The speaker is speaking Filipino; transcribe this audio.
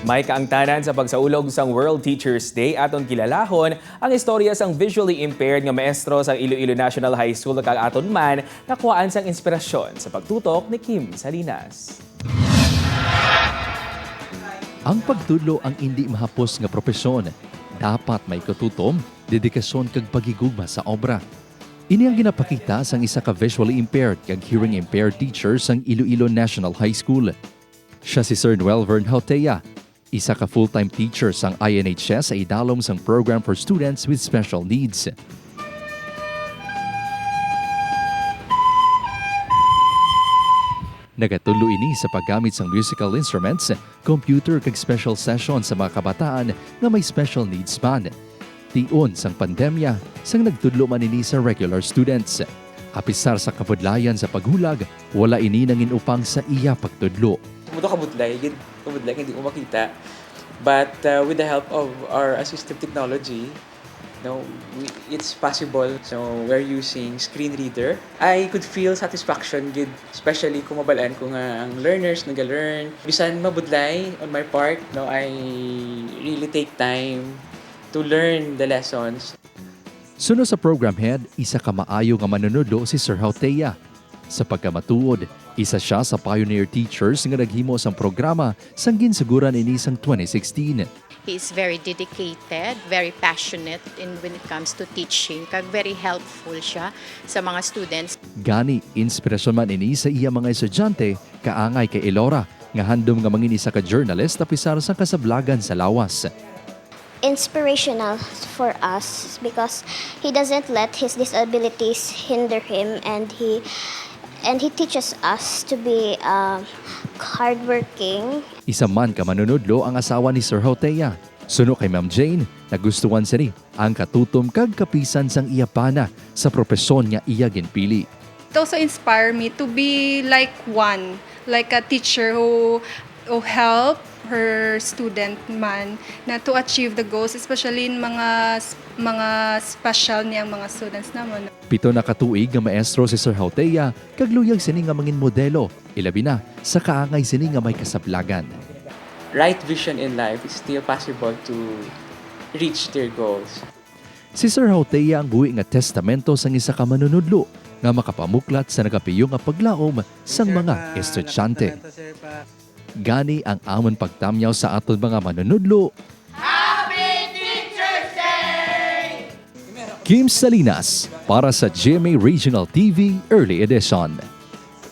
May kaangtanan sa pagsaulog sang World Teachers Day aton kilalahon ang istorya sang visually impaired nga maestro sa Iloilo National High School kag aton man nakuhaan sang inspirasyon sa pagtutok ni Kim Salinas. Ang pagtudlo ang hindi mahapos nga propesyon. Dapat may katutom, dedikasyon kag pagigugma sa obra. Ini ang ginapakita sang isa ka visually impaired kag hearing impaired teacher sang Iloilo National High School. Siya si Sir Noel Vern Hautea, isa ka full-time teacher sang INHS ay idalom sang program for students with special needs. Nagatulo ini sa paggamit sang musical instruments, computer kag special session sa mga kabataan na may special needs man. Tion sang pandemya, sang nagtudlo man ini sa regular students. Apisar sa kabudlayan sa paghulag, wala ini nangin upang sa iya pagtudlo. Mudo kabudlay, hindi ko makita. But with the help of our assistive technology, it's possible. So we're using screen reader. I could feel satisfaction, especially kung mabalaan ko nga ang learners nag-learn. Bisan mabudlay on my part, I really take time to learn the lessons. Suno sa program head, isa ka maayo nga manunudlo si Sir Hautea. Sa pagkamatuod, isa siya sa pioneer teachers nga naghimo sang programa sang ginsuguran ini sang 2016. He is very dedicated, very passionate when it comes to teaching. Kag very helpful siya sa mga students. Gani, inspirasyon man ini sa iya mga estudyante, kaangay kay Elora, nga handom nga mangin isa ka journalist apisar sa kasablagan sa lawas. Inspirational for us because he doesn't let his disabilities hinder him, and he teaches us to be hardworking. Isa man ka manunudlo ang asawa ni Sir Hautea. Suno kay Ma'am Jane, nagustuhan sini ang katutom kag kapisan sang iya pana sa propesyon nga iya ginpili. It also inspired me to be like a teacher who help her student man na to achieve the goals, especially in mga special niyang mga students naman. 7 na katuig nga maestro si Sir Hautea, kag luyag sini nga mangin modelo, ilabi na sa kaangay sini nga may kasablagan. Right vision in life is still possible to reach their goals. Si Sir Hautea ang buhi nga testamento sang isa ka manunudlo nga makapamuklat sa nagapiyo nga paglaom sang mga estudyante. Gani ang amon pagtamyaw sa aton mga manunudlo. Happy Teacher's Day! Kim Salinas para sa GMA Regional TV Early Edition.